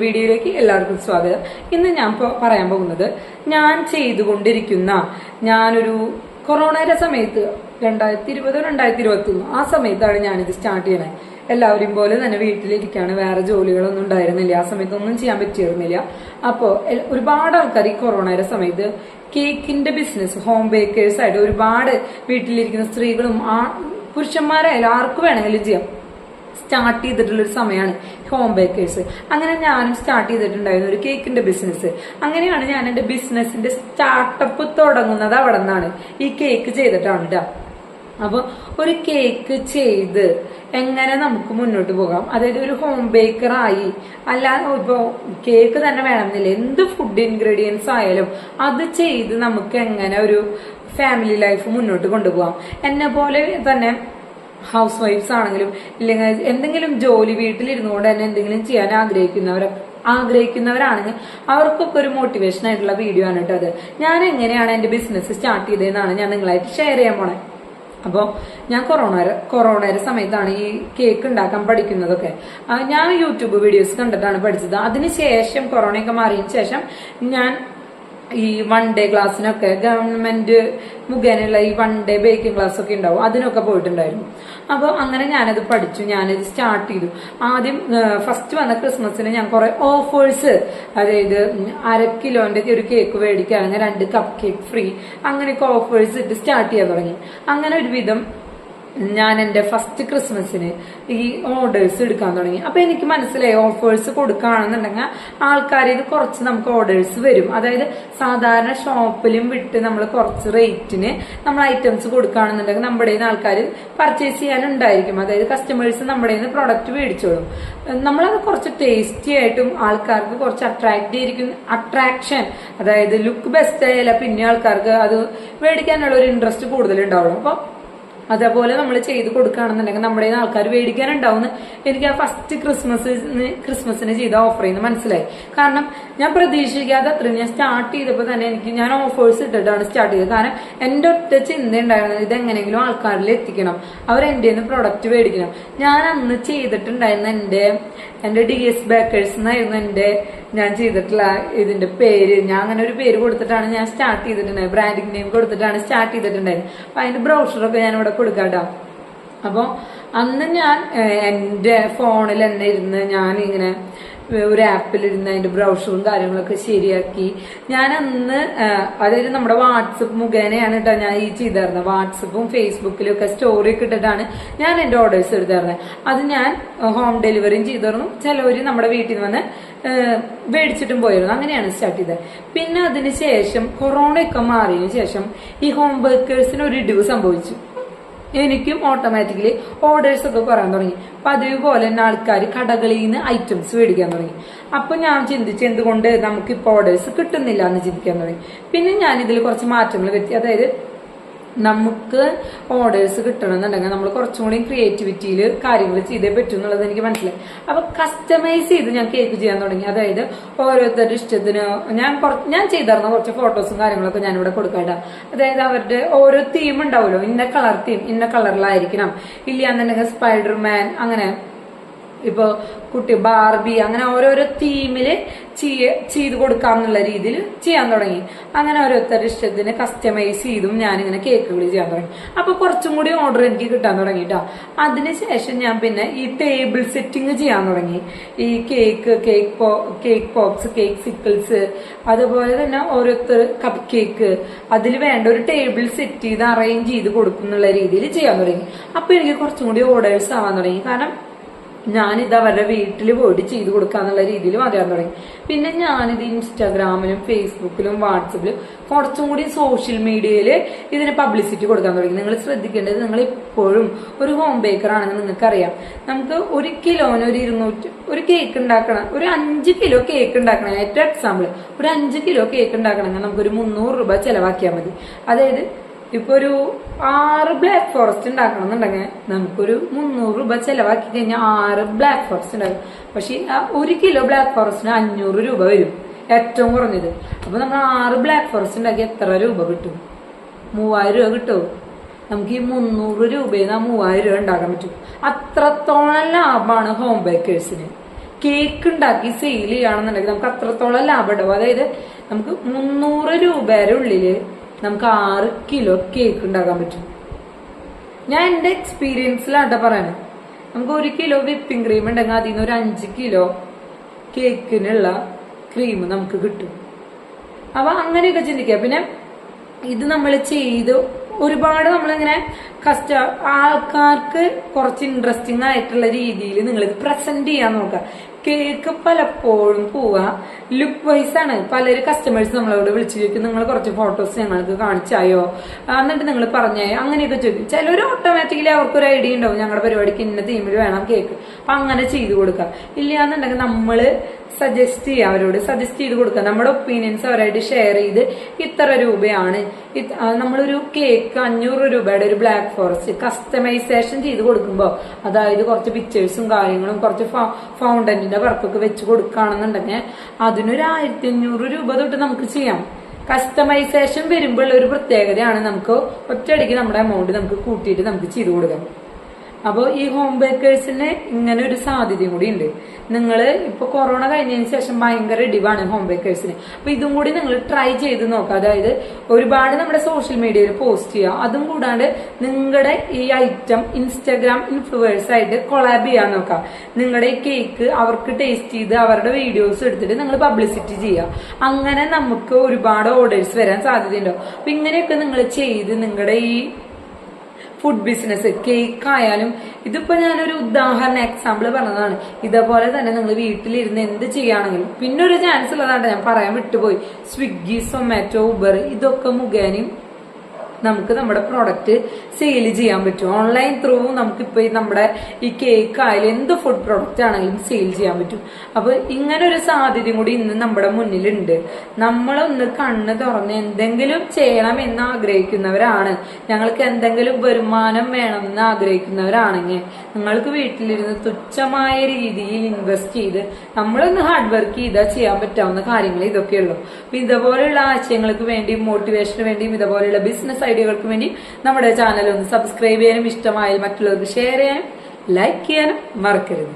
വീഡിയോയിലേക്ക് എല്ലാവർക്കും സ്വാഗതം. ഇന്ന് ഞാൻ പറയാൻ പോകുന്നത് ഞാൻ ചെയ്തുകൊണ്ടിരിക്കുന്ന ഞാനൊരു കൊറോണയുടെ സമയത്ത് 2020-2021 ആ സമയത്താണ് ഞാനിത് സ്റ്റാർട്ട് ചെയ്യണേ. എല്ലാവരും പോലെ തന്നെ വീട്ടിലിരിക്കാണ്, വേറെ ജോലികളൊന്നും ഉണ്ടായിരുന്നില്ല, ആ സമയത്തൊന്നും ചെയ്യാൻ പറ്റിയിരുന്നില്ല. അപ്പോൾ ഒരുപാട് ആൾക്കാർ ഈ കൊറോണയുടെ സമയത്ത് കേക്കിന്റെ ബിസിനസ്, ഹോം ബേക്കേഴ്സ് ആയിട്ട് ഒരുപാട് വീട്ടിലിരിക്കുന്ന സ്ത്രീകളും പുരുഷന്മാരായാലും ആർക്ക് വേണമെങ്കിലും ചെയ്യാം സ്റ്റാർട്ട് ചെയ്തിട്ടുള്ളൊരു സമയമാണ് ഹോം ബേക്കേഴ്സ്. അങ്ങനെ ഞാനും സ്റ്റാർട്ട് ചെയ്തിട്ടുണ്ടായിരുന്നു ഒരു കേക്കിന്റെ ബിസിനസ്. അങ്ങനെയാണ് ഞാൻ എന്റെ ബിസിനസിന്റെ സ്റ്റാർട്ടപ്പ് തുടങ്ങുന്നത്. അവിടെ നിന്നാണ് ഈ കേക്ക് ചെയ്തിട്ടാണ് കേട്ടോ. അപ്പൊ ഒരു കേക്ക് ചെയ്ത് എങ്ങനെ നമുക്ക് മുന്നോട്ട് പോകാം, അതായത് ഒരു ഹോം ബേക്കറായി, അല്ല ഇപ്പൊ കേക്ക് തന്നെ വേണമെന്നില്ല, എന്ത് ഫുഡ് ഇൻഗ്രീഡിയൻസ് ആയാലും അത് ചെയ്ത് നമുക്ക് എങ്ങനെ ഒരു ഫാമിലി ലൈഫ് മുന്നോട്ട് കൊണ്ടുപോകാം. എന്നെ പോലെ തന്നെ ഹൗസ് വൈഫ്സ് ആണെങ്കിലും ഇല്ലെങ്കിൽ എന്തെങ്കിലും ജോലി വീട്ടിലിരുന്നുകൊണ്ട് തന്നെ എന്തെങ്കിലും ചെയ്യാൻ ആഗ്രഹിക്കുന്നവരാണെങ്കിൽ അവർക്കൊക്കെ ഒരു മോട്ടിവേഷൻ ആയിട്ടുള്ള വീഡിയോ ആണ് കേട്ടോ അത്. ഞാൻ എങ്ങനെയാണ് എന്റെ ബിസിനസ് സ്റ്റാർട്ട് ചെയ്തതെന്നാണ് ഞാൻ നിങ്ങളായിട്ട് ഷെയർ ചെയ്യാൻ പോണേ. അപ്പോൾ ഞാൻ കൊറോണയുടെ സമയത്താണ് ഈ കേക്ക് ഉണ്ടാക്കാൻ പഠിക്കുന്നതൊക്കെ. ഞാൻ യൂട്യൂബ് വീഡിയോസ് കണ്ടിട്ടാണ് പഠിച്ചത്. അതിനുശേഷം കൊറോണയൊക്കെ മാറിയതിനു ശേഷം ഞാൻ ഈ 1 ഡേ ക്ലാസ്സിനൊക്കെ ഗവൺമെന്റ് മുഖേനയുള്ള ഈ 1 ഡേ ബേക്കിംഗ് ക്ലാസ് ഒക്കെ ഉണ്ടാവും, അതിനൊക്കെ പോയിട്ടുണ്ടായിരുന്നു. അപ്പോൾ അങ്ങനെ ഞാനത് പഠിച്ചു, ഞാനത് സ്റ്റാർട്ട് ചെയ്തു. ആദ്യം ഫസ്റ്റ് വന്ന ക്രിസ്മസിന് ഞാൻ കുറെ ഓഫേഴ്സ്, അതായത് 1/2 കിലോന്റെ ഒരു കേക്ക് മേടിക്കുകയാണെങ്കിൽ 2 കപ്പ് കേക്ക് ഫ്രീ, അങ്ങനെയൊക്കെ ഓഫേഴ്സ് ഇട്ട് സ്റ്റാർട്ട് ചെയ്യാൻ തുടങ്ങി. അങ്ങനെ ഒരുവിധം ഞാൻ എന്റെ ഫസ്റ്റ് ക്രിസ്മസിന് ഈ ഓർഡേഴ്സ് എടുക്കാൻ തുടങ്ങി. അപ്പൊ എനിക്ക് മനസ്സിലായി ഓഫേഴ്സ് കൊടുക്കുകയാണെന്നുണ്ടെങ്കിൽ ആൾക്കാരിൽ കുറച്ച് നമുക്ക് ഓർഡേഴ്സ് വരും. അതായത് സാധാരണ ഷോപ്പിലും വിട്ട് നമ്മൾ കുറച്ച് റേറ്റിന് നമ്മൾ ഐറ്റംസ് കൊടുക്കുകയാണെന്നുണ്ടെങ്കിൽ നമ്മുടെ കയ്യിൽ നിന്ന് ആൾക്കാർ പർച്ചേസ് ചെയ്യാനുണ്ടായിരിക്കും. അതായത് കസ്റ്റമേഴ്സ് നമ്മുടെ കയ്യിൽ നിന്ന് പ്രൊഡക്റ്റ് മേടിച്ചോളും. നമ്മളത് കുറച്ച് ടേസ്റ്റി ആയിട്ടും ആൾക്കാർക്ക് കുറച്ച് അട്രാക്ഷൻ, അതായത് ലുക്ക് ബെസ്റ്റ് ആയാലും പിന്നെ ആൾക്കാർക്ക് അത് മേടിക്കാനുള്ള ഒരു ഇൻട്രസ്റ്റ് കൂടുതൽ ഉണ്ടാവുള്ളൂ. അപ്പൊ അതേപോലെ നമ്മൾ ചെയ്ത് കൊടുക്കുകയാണെന്നുണ്ടെങ്കിൽ നമ്മുടെ ആൾക്കാർ മേടിക്കാനുണ്ടാവുമെന്ന് എനിക്ക് ആ ഫസ്റ്റ് ക്രിസ്മസിന് ചെയ്ത ഓഫറിൽ നിന്ന് മനസ്സിലായി. കാരണം ഞാൻ പ്രതീക്ഷിക്കാതെ അത്രയും ഞാൻ സ്റ്റാർട്ട് ചെയ്തപ്പോൾ തന്നെ ഞാൻ ഓഫേഴ്സ് ഇട്ടിട്ടാണ് സ്റ്റാർട്ട് ചെയ്തത്. കാരണം എന്റെ ഒറ്റ ചിന്ത ഉണ്ടായിരുന്നത് ഇതെങ്ങനെയെങ്കിലും ആൾക്കാരിൽ എത്തിക്കണം, അവർ എന്റെ നിന്ന് പ്രൊഡക്റ്റ് മേടിക്കണം. ഞാൻ അന്ന് ചെയ്തിട്ടുണ്ടായിരുന്ന എന്റെ DS ബേക്കേഴ്സ് എന്നായിരുന്നു ഞാൻ ചെയ്തിട്ടുള്ള ഇതിന്റെ പേര്. ഞാൻ അങ്ങനെ ഒരു പേര് കൊടുത്തിട്ടാണ് ഞാൻ സ്റ്റാർട്ട് ചെയ്തിട്ടുണ്ടായത്, ബ്രാൻഡിങ് നെയിം കൊടുത്തിട്ടാണ് സ്റ്റാർട്ട് ചെയ്തിട്ടുണ്ടായത്. അപ്പൊ അതിന്റെ ബ്രൗഷറൊക്കെ ഞാൻ ഇവിടെ കൊടുക്കാട്ടോ. അപ്പൊ അന്ന് ഞാൻ എന്റെ ഫോണിൽ തന്നെ ഇരുന്ന് ഞാൻ ഇങ്ങനെ ഒരു ആപ്പിലിരുന്ന് അതിന്റെ ബ്രൗഷറും കാര്യങ്ങളൊക്കെ ശരിയാക്കി. ഞാൻ അന്ന് അതായത് നമ്മുടെ വാട്സപ്പ് മുഖേനയാണ് കേട്ടോ ഞാൻ ഈ ചെയ്തിരുന്നത്. വാട്സപ്പും ഫേസ്ബുക്കിലും ഒക്കെ സ്റ്റോറി ഒക്കെ ഇട്ടിട്ടാണ് ഞാൻ എന്റെ ഓർഡേഴ്സ് എടുത്തിരുന്നത്. അത് ഞാൻ ഹോം ഡെലിവറിയും ചെയ്തിരുന്നു. ചിലവര് നമ്മുടെ വീട്ടിൽ നിന്ന് വന്ന് മേടിച്ചിട്ടും പോയിരുന്നു. അങ്ങനെയാണ് സ്റ്റാർട്ട് ചെയ്തത്. പിന്നെ അതിനുശേഷം കൊറോണയൊക്കെ മാറിയതിനു ശേഷം ഈ ഹോം ബേക്കേഴ്സിന് ഒരു ഇടിവ് സംഭവിച്ചു. എനിക്കും ഓട്ടോമാറ്റിക്കലി ഓർഡേഴ്സ് ഒക്കെ പറയാൻ തുടങ്ങി. പതിവ് പോലെ തന്നെ ആൾക്കാർ കടകളിൽ നിന്ന് ഐറ്റംസ് മേടിക്കാൻ തുടങ്ങി. അപ്പൊ ഞാൻ ചിന്തിച്ച് എന്തുകൊണ്ട് നമുക്കിപ്പോൾ ഓർഡേഴ്സ് കിട്ടുന്നില്ല എന്ന് ചിന്തിക്കാൻ തുടങ്ങി. പിന്നെ ഞാൻ ഇതിൽ കുറച്ച് മാറ്റങ്ങൾ വരുത്തി. അതായത് നമുക്ക് ഓർഡേഴ്സ് കിട്ടണമെന്നുണ്ടെങ്കിൽ നമ്മൾ കുറച്ചും കൂടി ക്രിയേറ്റിവിറ്റിയിൽ കാര്യങ്ങൾ ചെയ്തേ പറ്റും എന്നുള്ളത് എനിക്ക് മനസ്സിലായി. അപ്പൊ കസ്റ്റമൈസ് ചെയ്ത് ഞാൻ കേക്ക് ചെയ്യാൻ തുടങ്ങി. അതായത് ഓരോരുത്തരുടെ ഇഷ്ടത്തിന് ഞാൻ ചെയ്തിരുന്ന കുറച്ച് ഫോട്ടോസും കാര്യങ്ങളൊക്കെ ഞാനിവിടെ കൊടുക്കാട്ടോ. അതായത് അവരുടെ ഓരോ തീം ഉണ്ടാവുമല്ലോ, ഇന്ന കളർ തീം, ഇന്ന കളറിലായിരിക്കണം, ഇല്ലാന്നുണ്ടെങ്കിൽ സ്പൈഡർമാൻ, അങ്ങനെ ഇപ്പൊ കുട്ടി ബാർബി, അങ്ങനെ ഓരോരോ തീമില് ചെയ്ത് കൊടുക്കാമെന്നുള്ള രീതിയിൽ ചെയ്യാൻ തുടങ്ങി. അങ്ങനെ ഓരോരുത്തരുടെ ഇഷ്ടത്തിന് കസ്റ്റമൈസ് ചെയ്തും ഞാനിങ്ങനെ കേക്കുകൾ ചെയ്യാൻ തുടങ്ങി. അപ്പൊ കുറച്ചും കൂടി ഓർഡർ എനിക്ക് കിട്ടാൻ തുടങ്ങിട്ടോ. അതിനുശേഷം ഞാൻ പിന്നെ ഈ ടേബിൾ സെറ്റിംഗ് ചെയ്യാൻ തുടങ്ങി. ഈ കേക്ക് പോപ്സ്, കേക്ക് സിക്കിൾസ്, അതുപോലെ തന്നെ ഓരോരുത്തർ കപ്പ് കേക്ക്, അതിൽ വേണ്ട ഒരു ടേബിൾ സെറ്റ് ചെയ്ത് അറേഞ്ച് ചെയ്ത് കൊടുക്കുന്നുള്ള രീതിയിൽ ചെയ്യാൻ തുടങ്ങി. അപ്പൊ എനിക്ക് കുറച്ചും കൂടി ഓർഡേഴ്സ് ആവാൻ തുടങ്ങി. കാരണം ഞാനിത് അവരുടെ വീട്ടിൽ പോയിട്ട് ചെയ്ത് കൊടുക്കാന്നുള്ള രീതിയിൽ അറിയാൻ തുടങ്ങി. പിന്നെ ഞാനിത് ഇൻസ്റ്റാഗ്രാമിലും ഫേസ്ബുക്കിലും വാട്സപ്പിലും കുറച്ചും കൂടി സോഷ്യൽ മീഡിയയില് ഇതിന് പബ്ലിസിറ്റി കൊടുക്കാൻ തുടങ്ങി. നിങ്ങൾ ശ്രദ്ധിക്കേണ്ടത്, നിങ്ങൾ ഇപ്പോഴും ഒരു ഹോം ബേക്കർ ആണെന്ന് നിങ്ങൾക്കറിയാം, നമുക്ക് 1 കിലോന് ഒരു കേക്ക് ഉണ്ടാക്കണം, ഒരു 5 കിലോ കേക്ക് ഉണ്ടാക്കണം. ഏറ്റവും എക്സാമ്പിൾ, ഒരു 5 കിലോ കേക്ക് ഉണ്ടാക്കണമെങ്കിൽ നമുക്കൊരു 300 രൂപ ചെലവാക്കിയാൽ മതി. അതായത് ഇപ്പൊ ഒരു 6 ബ്ലാക്ക് ഫോറസ്റ്റ് ഉണ്ടാക്കണം എന്നുണ്ടെങ്കിൽ നമുക്കൊരു 300 രൂപ ചെലവാക്കി കഴിഞ്ഞാൽ 6 ബ്ലാക്ക് ഫോറസ്റ്റ് ഉണ്ടാകും. പക്ഷെ ആ 1 കിലോ ബ്ലാക്ക് ഫോറസ്റ്റിന് 500 രൂപ വരും ഏറ്റവും കുറഞ്ഞത്. അപ്പൊ നമ്മൾ 6 ബ്ലാക്ക് ഫോറസ്റ്റ് ഉണ്ടാക്കി എത്ര രൂപ കിട്ടും? 3000 രൂപ കിട്ടും. നമുക്ക് ഈ 300 രൂപയിൽ നിന്ന് 3000 രൂപ ഉണ്ടാക്കാൻ പറ്റും. അത്രത്തോളം ലാഭമാണ് ഹോം ബേക്കേഴ്സിന്. കേക്ക് ഉണ്ടാക്കി സെയിൽ ചെയ്യുകയാണെന്നുണ്ടെങ്കിൽ നമുക്ക് അത്രത്തോളം ലാഭം ഉണ്ടാവും. അതായത് നമുക്ക് 300 രൂപയുടെ ഉള്ളില് നമുക്ക് 6 കിലോ കേക്ക് ഉണ്ടാക്കാൻ പറ്റും. ഞാൻ എന്റെ എക്സ്പീരിയൻസിലാട്ടോ പറയണേ. നമുക്ക് 1 കിലോ വിപ്പിംഗ് ക്രീം ഉണ്ടെങ്കിൽ അതിൽ നിന്ന് ഒരു 5 കിലോ കേക്കിനുള്ള ക്രീം നമുക്ക് കിട്ടും. അപ്പൊ അങ്ങനെയൊക്കെ ചിന്തിക്കുക. പിന്നെ ഇത് നമ്മൾ ചെയ്ത് ഒരുപാട് നമ്മളിങ്ങനെ ആൾക്കാർക്ക് കുറച്ച് ഇൻട്രസ്റ്റിംഗ് ആയിട്ടുള്ള രീതിയിൽ നിങ്ങൾ ഇത് പ്രസന്റ് ചെയ്യാൻ നോക്കുക. കേക്ക് പലപ്പോഴും പോവാ ലുക്ക് വൈസ് ആണ്. പലരും കസ്റ്റമേഴ്സ് നമ്മളോട് വിളിച്ചു ചോദിക്കും, നിങ്ങൾ കുറച്ച് ഫോട്ടോസ് ഞങ്ങൾക്ക് കാണിച്ചായോ, എന്നിട്ട് നിങ്ങൾ പറഞ്ഞായോ, അങ്ങനെയൊക്കെ ചോദിക്കും. ചിലർ ഓട്ടോമാറ്റിക്കലി അവർക്കൊരു ഐഡിയ ഉണ്ടാവും, ഞങ്ങളുടെ പരിപാടിക്ക് ഇന്ന തീമിൽ വേണം കേക്ക്, അപ്പൊ അങ്ങനെ ചെയ്തു കൊടുക്കുക. ഇല്ലാന്നുണ്ടെങ്കിൽ നമ്മള് സജസ്റ്റ് ചെയ്യുക, അവരോട് സജസ്റ്റ് ചെയ്ത് കൊടുക്കുക. നമ്മുടെ ഒപ്പീനിയൻസ് അവരായിട്ട് ഷെയർ ചെയ്ത് ഇത്ര രൂപയാണ്, നമ്മളൊരു കേക്ക് 500 രൂപയുടെ ഒരു ബ്ലാക്ക് ഫോറസ്റ്റ് കസ്റ്റമൈസേഷൻ ചെയ്ത് കൊടുക്കുമ്പോൾ, അതായത് കുറച്ച് പിക്ചേഴ്സും കാര്യങ്ങളും കുറച്ച് ഫൗണ്ടന്റിന്റെ വർക്കൊക്കെ വെച്ച് കൊടുക്കുകയാണെന്നുണ്ടെങ്കിൽ അതിനൊരു 1500 രൂപ തൊട്ട് നമുക്ക് ചെയ്യാം. കസ്റ്റമൈസേഷൻ വരുമ്പോൾ ഒരു പ്രത്യേകതയാണ്, നമുക്ക് ഒറ്റയടിക്ക് നമ്മുടെ എമൗണ്ട് നമുക്ക് കൂട്ടിയിട്ട് നമുക്ക് ചെയ്ത് കൊടുക്കാം. അപ്പോൾ ഈ ഹോം ബേക്കേഴ്സിന് ഇങ്ങനെ ഒരു സാധ്യതയും കൂടി ഉണ്ട്. നിങ്ങൾ ഇപ്പൊ കൊറോണ കഴിഞ്ഞതിന് ശേഷം ഭയങ്കര ഇടിവാണ് ഹോം ബേക്കേഴ്സിന്. അപ്പൊ ഇതും കൂടി നിങ്ങൾ ട്രൈ ചെയ്ത് നോക്കുക. അതായത് ഒരുപാട് നമ്മുടെ സോഷ്യൽ മീഡിയയിൽ പോസ്റ്റ് ചെയ്യുക. അതും കൂടാണ്ട് നിങ്ങളുടെ ഈ ഐറ്റം ഇൻസ്റ്റാഗ്രാം ഇൻഫ്ലുവേഴ്സ് ആയിട്ട് കൊളാബ് ചെയ്യാൻ നോക്കുക. നിങ്ങളുടെ ഈ കേക്ക് അവർക്ക് ടേസ്റ്റ് ചെയ്ത് അവരുടെ വീഡിയോസ് എടുത്തിട്ട് നിങ്ങൾ പബ്ലിസിറ്റി ചെയ്യുക. അങ്ങനെ നമുക്ക് ഒരുപാട് ഓർഡേഴ്സ് വരാൻ സാധ്യതയുണ്ടോ. അപ്പൊ ഇങ്ങനെയൊക്കെ നിങ്ങൾ ചെയ്ത് നിങ്ങളുടെ ഈ ഫുഡ് ബിസിനസ് കേക്ക് ആയാലും, ഇതിപ്പോ ഞാനൊരു ഉദാഹരണ എക്സാമ്പിൾ പറഞ്ഞതാണ്. ഇതേപോലെ തന്നെ നിങ്ങൾ വീട്ടിലിരുന്ന് എന്ത് ചെയ്യുകയാണെങ്കിലും, പിന്നെ ഒരു ചാൻസ് ഉള്ളതാണ് ഞാൻ പറയാൻ വിട്ടുപോയി, സ്വിഗ്ഗി, സൊമാറ്റോ, ഉബർ ഇതൊക്കെ മുഖേനയും നമുക്ക് നമ്മുടെ പ്രോഡക്റ്റ് സെയിൽ ചെയ്യാൻ പറ്റും. ഓൺലൈൻ ത്രൂ നമുക്കിപ്പോ നമ്മുടെ ഈ കേക്ക് ആയാലും എന്ത് ഫുഡ് പ്രോഡക്റ്റ് ആണെങ്കിലും സെയിൽ ചെയ്യാൻ പറ്റും. അപ്പൊ ഇങ്ങനെ ഒരു സാധ്യതയും കൂടി ഇന്ന് നമ്മുടെ മുന്നിലുണ്ട്. നമ്മളൊന്ന് കണ്ണ് തുറന്ന് എന്തെങ്കിലും ചെയ്യണം എന്ന് ആഗ്രഹിക്കുന്നവരാണ്, ഞങ്ങൾക്ക് എന്തെങ്കിലും വരുമാനം വേണമെന്ന് ആഗ്രഹിക്കുന്നവരാണെങ്കിൽ നിങ്ങൾക്ക് വീട്ടിലിരുന്ന് തുച്ഛമായ രീതിയിൽ ഇൻവെസ്റ്റ് ചെയ്ത് നമ്മളൊന്ന് ഹാർഡ് വർക്ക് ചെയ്താൽ ചെയ്യാൻ പറ്റാവുന്ന കാര്യങ്ങൾ ഇതൊക്കെയുള്ളൂ. അപ്പൊ ഇതുപോലെയുള്ള ആശയങ്ങൾക്ക് വേണ്ടിയും മോട്ടിവേഷന് വേണ്ടിയും ഇതുപോലെയുള്ള ബിസിനസ് ഐഡിയകൾക്ക് വേണ്ടി നമ്മുടെ ചാനൽ ഒന്ന് സബ്സ്ക്രൈബ് ചെയ്യാനും ഇഷ്ടമായി മറ്റുള്ളവർക്ക് ഷെയർ ചെയ്യാനും ലൈക്ക് ചെയ്യാനും മറക്കരുത്.